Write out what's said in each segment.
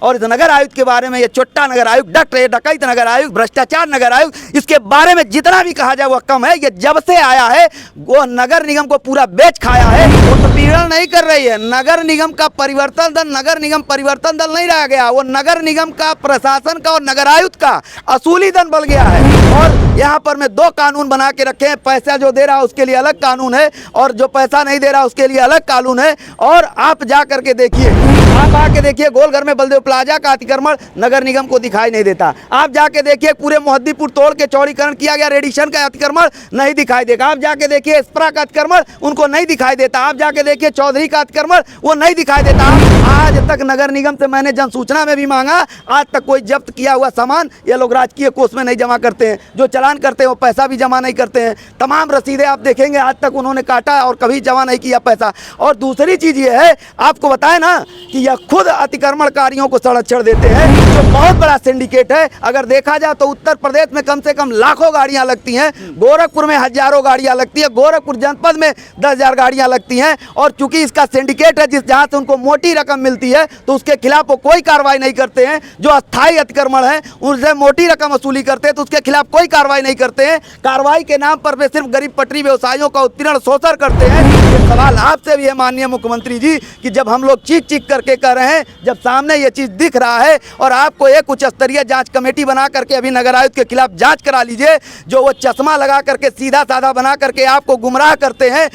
और इस नगर आयुक्त के बारे में, ये चोट्टा नगर आयुक्त, डकैत नगर आयुक्त, भ्रष्टाचार नगर आयुक्त, इसके बारे में जितना भी कहा जाए वह कम है। ये जब से आया है वो नगर निगम को पूरा बेच खाया है। उत्पीड़न नहीं कर रही है। नगर निगम का परिवर्तन दल नगर निगम परिवर्तन दल नहीं रह गया, वो नगर निगम का, प्रशासन का और नगर आयुक्त का असूली दल बन गया है। और यहाँ पर मैं दो कानून बना के रखे हैं, पैसा जो दे रहा है उसके लिए अलग कानून है और जो पैसा नहीं दे रहा उसके लिए अलग कानून है। और आप जा करके देखिए, आप आके देखिए गोलघर में बलदेव प्लाजा का अतिक्रमण नगर निगम को दिखाई नहीं देता। आप जाके देखिए पूरे मोहद्दीपुर तोड़ के चौड़ीकरण किया गया, रेडिशन का अतिक्रमण नहीं दिखाई देगा। आप जाके देखिए स्प्रा का अतिक्रमण उनको नहीं दिखाई देता। आप जाके देखिए चौधरी का अतिक्रमण वो नहीं दिखाई देता। आज तक नगर निगम से मैंने जन सूचना में भी मांगा, आज तक कोई जब्त किया हुआ सामान ये लोग राजकीय कोष में नहीं जमा करते हैं। जो चालान करते हैं वो पैसा भी जमा नहीं करते हैं। तमाम रसीदें आप देखेंगे आज तक उन्होंने काटा और कभी जमा नहीं किया पैसा। और दूसरी चीज़ ये है, आपको बताया ना कि यह खुद अतिक्रमणकारियों को संरक्षण देते हैं, जो बहुत बड़ा सिंडिकेट है। अगर देखा जाए तो उत्तर प्रदेश में कम से कम लाखों गाड़ियां लगती हैं, गोरखपुर में हजारों गाड़ियां लगती है, गोरखपुर जनपद में 10,000 गाड़ियां लगती हैं। और चूंकि इसका सिंडिकेट है, जहाँ से उनको मोटी रकम मिलती है, तो उसके खिलाफ वो कोई कार्रवाई नहीं करते हैं। जो अस्थायी अतिक्रमण है उनसे मोटी रकम वसूली करते हैं तो उसके खिलाफ कोई कार्रवाई नहीं करते हैं। कार्रवाई के नाम पर वे सिर्फ गरीब पटरी व्यवसायियों का उत्पीड़न शोषण करते हैं। ये सवाल आपसे भी है माननीय मुख्यमंत्री जी कि जब हम लोग चीख चीख करके कह रहे हैं, जब सामने ये चीज़ दिख रहा है और आपको एक उच्च स्तरीय जांच कमेटी बना करके अभी नगर आयुक्त के खिलाफ जांच करा लीजिए, जो वो चश्मा लगा करके सीधा साधा बना करके आपको गुमराह करते हैं।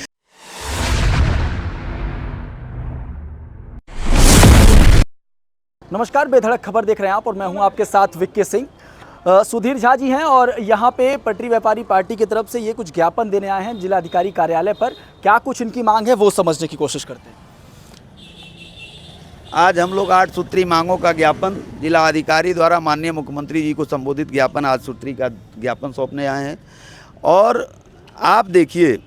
नमस्कार, बेधड़क खबर देख रहे हैं आप और मैं हूं आपके साथ विक्की सिंह। सुधीर झा जी हैं और यहाँ पे पटरी व्यापारी पार्टी की तरफ से ये कुछ ज्ञापन देने आए हैं जिलाधिकारी कार्यालय पर। क्या कुछ इनकी मांग है वो समझने की कोशिश करते हैं। आज हम लोग 8 सूत्री मांगों का ज्ञापन जिला अधिकारी द्वारा माननीय मुख्यमंत्री जी को संबोधित ज्ञापन 8 सूत्री का ज्ञापन सौंपने आए हैं। और आप देखिए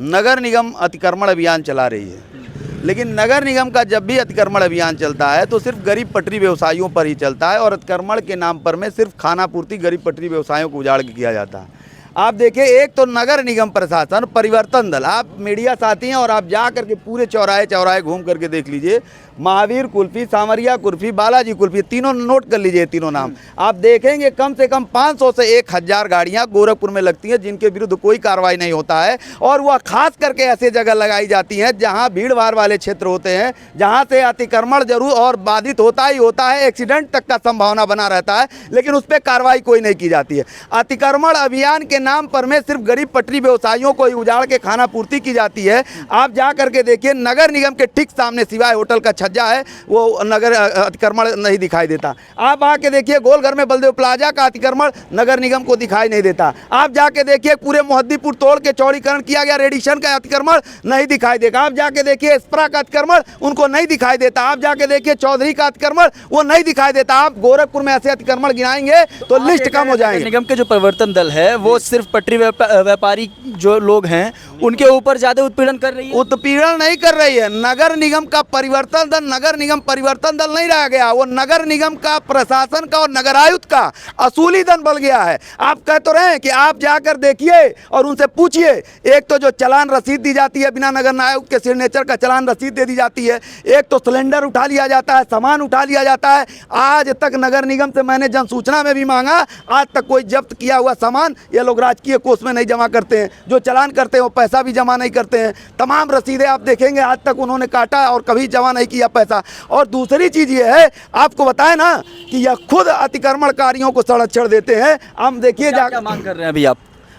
नगर निगम अतिक्रमण अभियान चला रही है, लेकिन नगर निगम का जब भी अतिक्रमण अभियान चलता है तो सिर्फ गरीब पटरी व्यवसायियों पर ही चलता है और अतिक्रमण के नाम पर में सिर्फ खाना पूर्ति गरीब पटरी व्यवसायियों को उजाड़ के किया जाता है। आप देखिए, एक तो नगर निगम प्रशासन परिवर्तन दल, आप मीडिया साथी हैं और आप जा करके पूरे चौराहे चौराहे घूम करके देख लीजिए, महावीर कुल्फी, सामरिया कुल्फी, बालाजी कुल्फी, तीनों नोट कर लीजिए, तीनों नाम आप देखेंगे कम से कम 500 से 1000 गाड़ियां गोरखपुर में लगती हैं जिनके विरुद्ध कोई कार्रवाई नहीं होता है। और वह खास करके ऐसे जगह लगाई जाती हैं जहां भीड़ भाड़ वाले क्षेत्र होते हैं, जहां से अतिक्रमण जरूर और बाधित होता ही होता है, एक्सीडेंट तक का संभावना बना रहता है, लेकिन उस पर कार्रवाई कोई नहीं की जाती है। अतिक्रमण अभियान के नाम पर में सिर्फ गरीब पटरी व्यवसायियों को उजाड़ के खाना पूर्ति की जाती है। आप जा करके देखिए नगर निगम के ठीक सामने सिवाय होटल का छज्जा है वो नगर अतिक्रमण नहीं दिखाई देता। आप आके देखिए गोलघर में बलदेव प्लाजा का अतिक्रमण नगर निगम को दिखाई नहीं देता। आप जाके देखिए पूरे मोहद्दीपुर तोड़ के चौड़ीकरण किया गया, रेडिशन का अतिक्रमण नहीं दिखाई देगा। आप जाके देखिए स्प्रा का अतिक्रमण उनको नहीं दिखाई देता। आप जाके देखिए चौधरी का अतिक्रमण वो नहीं दिखाई देता। आप गोरखपुर में ऐसे अतिक्रमण गिनाएंगे तो लिस्ट कम हो जाएगी। निगम के जो परिवर्तन दल है वो सिर्फ पटरी व्यापारी जो लोग हैं उनके ऊपर ज्यादा उत्पीड़न कर रही है। उत्पीड़न नहीं कर रही है। नगर निगम का परिवर्तन दल नगर निगम परिवर्तन दल नहीं रह गया, वो नगर निगम का, प्रशासन का और नगर आयुक्त का असूली दल बन गया है। आप कह तो रहे हैं कि आप जाकर देखिए और उनसे पूछिए। एक तो जो चालान रसीद दी जाती है बिना नगर आयुक्त के सिग्नेचर का चालान रसीद दे दी जाती है, एक तो सिलेंडर उठा लिया जाता है, सामान उठा लिया जाता है। आज तक नगर निगम से मैंने जन सूचना में भी मांगा, आज तक कोई जब्त किया हुआ सामान ये लोग राजकीय कोष में नहीं जमा करते हैं। जो चालान करते हैं वो पैसा भी जमा नहीं करते हैं। तमाम रसीदें आप देखेंगे आज तक उन्होंने काटा और कभी जमा नहीं किया पैसा। और दूसरी चीज़ ये है, आपको बताया ना कि यह खुद अतिक्रमणकारियों को संरक्षण देते हैं। हम देखिए क्या मांग कर रहे हैं अभी आप।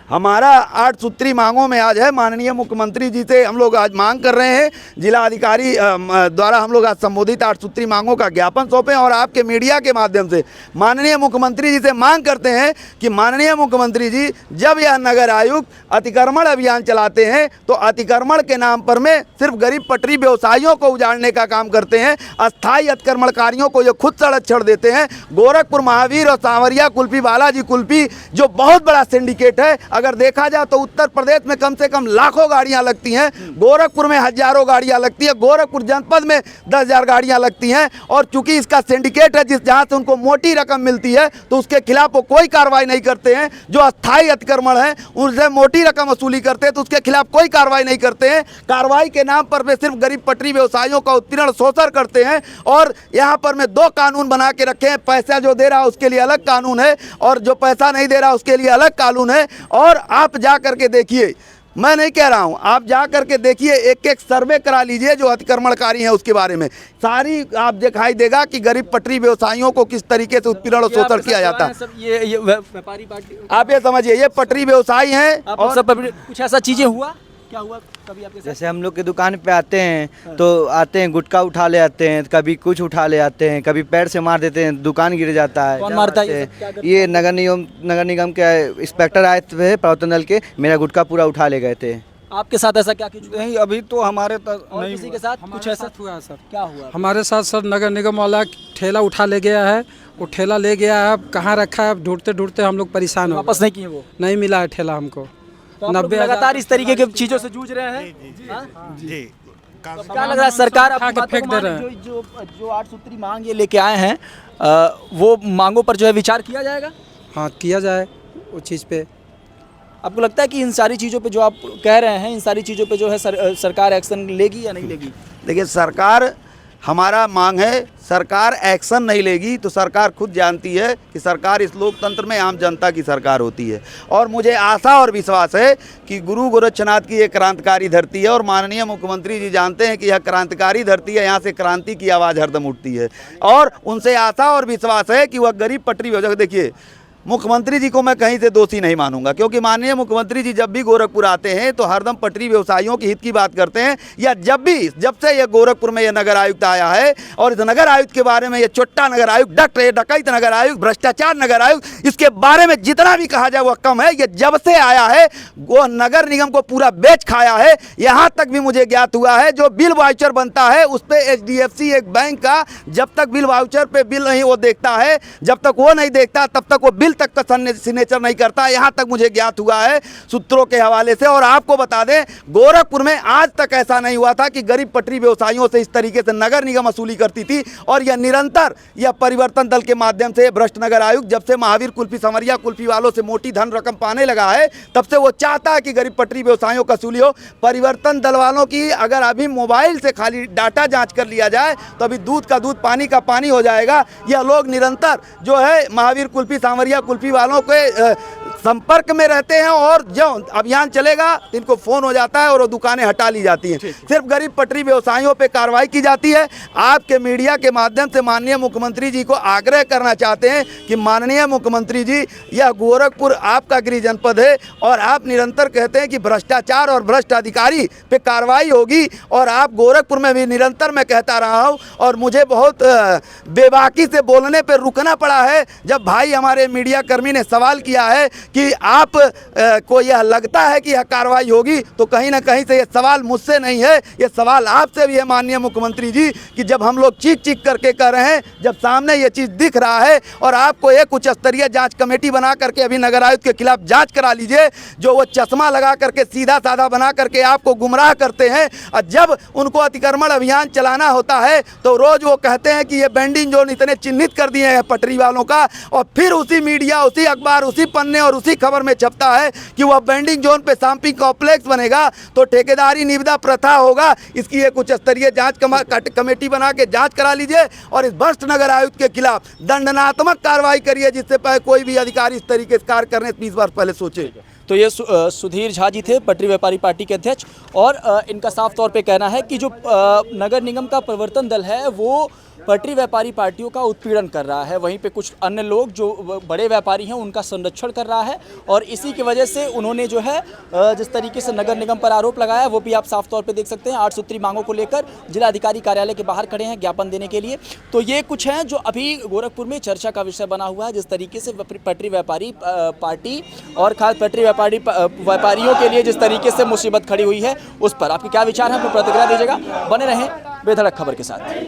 हमारा 8 सूत्री मांगों में आज है माननीय मुख्यमंत्री जी से हम लोग आज मांग कर रहे हैं, जिला अधिकारी द्वारा हम लोग आज संबोधित 8 सूत्री मांगों का ज्ञापन सौंपे और आपके मीडिया के माध्यम से माननीय मुख्यमंत्री जी से मांग करते हैं कि माननीय मुख्यमंत्री जी जब यह नगर आयुक्त अतिक्रमण अभियान चलाते हैं तो अतिक्रमण के नाम पर में सिर्फ गरीब पटरी व्यवसायियों को उजाड़ने का काम करते हैं, अस्थायी अतिक्रमणकारियों को ये खुद संरक्षण देते हैं। गोरखपुर महावीर और सांवरिया कुल्फी, बालाजी कुल्फी जो बहुत बड़ा सिंडिकेट है, अगर देखा जाए तो उत्तर प्रदेश में कम से कम लाखों गाड़ियां लगती हैं, गोरखपुर में हजारों गाड़ियां लगती है, गोरखपुर जनपद में 10,000 गाड़ियां लगती हैं। और चूंकि इसका सिंडिकेट है जहाँ से उनको मोटी रकम मिलती है, तो उसके खिलाफ वो कोई कार्रवाई नहीं करते हैं। जो अस्थायी अतिक्रमण है उनसे मोटी रकम वसूली करते हैं, तो उसके खिलाफ कोई कार्रवाई नहीं करते हैं। कार्रवाई के नाम पर वे सिर्फ गरीब पटरी व्यवसायियों का उत्पीड़न शोषण करते हैं। और यहाँ पर मैं 2 कानून बना के रखे हैं, पैसा जो दे रहा है उसके लिए अलग कानून है और जो पैसा नहीं दे रहा उसके लिए अलग कानून है। और आप जा करके देखिए, मैं नहीं कह रहा हूं, आप जा करके देखिए, एक एक सर्वे करा लीजिए जो अतिक्रमणकारी हैं उसके बारे में, सारी आप दिखाई देगा कि गरीब पटरी व्यवसायियों को किस तरीके से उत्पीड़न और शोषण किया जाता है। ये व्यापारी पार्टी, आप ये समझिए, ये पटरी व्यवसायी हैं। और सब कुछ ऐसा चीजें हुआ, क्या हुआ कभी आपके साथ? जैसे हम लोग की दुकान पे आते हैं तो आते हैं, गुटखा उठा ले आते हैं, कभी कुछ उठा ले आते हैं, कभी पैर से मार देते हैं, दुकान गिर जाता है। कौन मारता है ये सब? क्या करते ये नगर निगम के इंस्पेक्टर आए थे प्रवर्तन दल के, मेरा गुटखा पूरा उठा ले गए थे। आपके साथ ऐसा क्या कुछ नहीं, अभी तो हमारे और नहीं किसी के साथ कुछ ऐसा हुआ है सर। क्या हुआ? हमारे साथ सर नगर निगम वाला ठेला उठा ले गया है, वो ठेला ले गया है, अब कहाँ रखा है, अब ढूंढते ढूंढते हम लोग परेशान हो गए। वापस नहीं किए वो? नहीं मिला है ठेला हमको। तो आप लोग 90,000 लगातार इस तरीके की चीजों से जूझ रहे हैं। हाँ? जी, तो क्या लग रहा है सरकार उठा के बातों फेंक को दे रहे मान- हैं। जो 8 सूत्री मांग ये लेके आए हैं, वो मांगों पर जो है विचार किया जाएगा। हाँ, किया जाए उस चीज़ पे। आपको लगता है कि इन सारी चीज़ों पे जो आप कह रहे हैं, इन सारी चीज़ों पे जो है सरकार एक्शन लेगी या नहीं लेगी? देखिए, सरकार, हमारा मांग है, सरकार एक्शन नहीं लेगी तो सरकार खुद जानती है कि सरकार इस लोकतंत्र में आम जनता की सरकार होती है। और मुझे आशा और विश्वास है कि गुरु गोरक्षनाथ की एक क्रांतिकारी धरती है और माननीय मुख्यमंत्री जी जानते हैं कि यह क्रांतिकारी धरती है, यहाँ से क्रांति की आवाज़ हरदम उठती है। और उनसे आशा और विश्वास है कि वह गरीब पटरी व्यवसायी, देखिए मुख्यमंत्री जी को मैं कहीं से दोषी नहीं मानूंगा, क्योंकि माननीय मुख्यमंत्री जी जब भी गोरखपुर आते हैं तो हरदम पटरी व्यवसायियों के हित की बात करते हैं। या जब से ये गोरखपुर में ये नगर आयुक्त आया है, और इस नगर आयुक्त के बारे में ये चोट्टा नगर आयुक्त, डकैत नगर आयुक्त, भ्रष्टाचार नगर आयुक्त, इसके बारे में जितना भी कहा जाए वह कम है। ये जब से आया है वो नगर निगम को पूरा बेच खाया है। यहाँ तक भी मुझे ज्ञात हुआ है जो बिल वाउचर बनता है उस पर HDFC एक बैंक का जब तक बिल वाउचर पे बिल नहीं वो देखता है, जब तक वो नहीं देखता तब तक वो बिल तक का सिग्नेचर नहीं करता। यहाँ तक मुझे ज्ञात हुआ है सूत्रों के हवाले से। और आपको बता दें, गोरखपुर में आज तक ऐसा नहीं हुआ था कि गरीब पटरी व्यवसायियों से इस तरीके से नगर निगम वसूली करती थी। और यह निरंतर, यह परिवर्तन दल के माध्यम से भ्रष्ट नगर आयुक्त जब से महावीर कुल्फी संवरिया कुल्फी वालों से मोटी धन रकम पाने लगा है, तब से वो चाहता है कि गरीब पटरी व्यवसायियों का वसूली हो। परिवर्तन दल वालों की अगर अभी मोबाइल से खाली डाटा जांच कर लिया जाए तो अभी दूध का दूध पानी का पानी हो जाएगा। यह लोग निरंतर जो है महावीर कुल्फी सांवरिया कुल्फी वालों के संपर्क में रहते हैं, और जो अभियान चलेगा इनको फोन हो जाता है और वो दुकानें हटा ली जाती हैं। सिर्फ गरीब पटरी व्यवसायियों पे कार्रवाई की जाती है। आपके मीडिया के माध्यम से माननीय मुख्यमंत्री जी को आग्रह करना चाहते हैं कि माननीय मुख्यमंत्री जी, यह गोरखपुर आपका गृह जनपद है और आप निरंतर कहते हैं कि भ्रष्टाचार और भ्रष्ट अधिकारी पे कार्रवाई होगी, और आप गोरखपुर में भी निरंतर मैं कहता रहा हूँ। और मुझे बहुत बेबाकी से बोलने पर रुकना पड़ा है जब भाई हमारे मीडिया कर्मी ने सवाल किया है कि आप को यह लगता है कि यह कार्रवाई होगी, तो कहीं ना कहीं से यह सवाल मुझसे नहीं है, यह सवाल आपसे भी है माननीय मुख्यमंत्री जी, कि जब हम लोग चीख चीख करके कह रहे हैं, जब सामने ये चीज़ दिख रहा है, और आपको एक उच्च स्तरीय जांच कमेटी बना करके अभी नगर आयुक्त के खिलाफ जांच करा लीजिए, जो वो चश्मा लगा करके सीधा साधा बना करके आपको गुमराह करते हैं। और जब उनको अतिक्रमण अभियान चलाना होता है तो रोज वो कहते हैं कि ये बेंडिंग जोन इतने चिन्हित कर दिए हैं पटरी वालों का, और फिर उसी मीडिया, उसी अखबार, उसी पन्ने और उसी खबर में छपता है कि वह बेंडिंग जोन पे शॉपिंग कॉम्प्लेक्स बनेगा तो ठेकेदारी निविदा प्रथा होगा। इसकी एक उच्च स्तरीय जांच कमेटी बना के जांच करा लीजिए और इस भ्रष्ट नगर आयुक्त के खिलाफ दंडनात्मक कार्रवाई करिए, जिससे पहले कोई भी अधिकारी इस तरीके से कार्य करने से 20 बार पहले सोचे। तो ये सुधीर झा जी थे, पटरी व्यापारी पार्टी के अध्यक्ष, और इनका साफ तौर पे कहना है कि जो नगर निगम का प्रवर्तन दल है वो पटरी व्यापारी पार्टियों का उत्पीड़न कर रहा है, वहीं पे कुछ अन्य लोग जो बड़े व्यापारी हैं उनका संरक्षण कर रहा है, और इसी की वजह से उन्होंने जो है जिस तरीके से नगर निगम पर आरोप लगाया वो भी आप साफ तौर पे देख सकते हैं। 8 सूत्री मांगों को लेकर जिला अधिकारी कार्यालय के बाहर खड़े हैं ज्ञापन देने के लिए। तो ये कुछ हैं जो अभी गोरखपुर में चर्चा का विषय बना हुआ है, जिस तरीके से पटरी व्यापारी पार्टी और खास पटरी व्यापारियों के लिए जिस तरीके से मुसीबत खड़ी हुई है, उस पर आपके क्या विचार हैं, अपनी प्रतिक्रिया दीजिएगा। बने रहें बेधड़क खबर के साथ।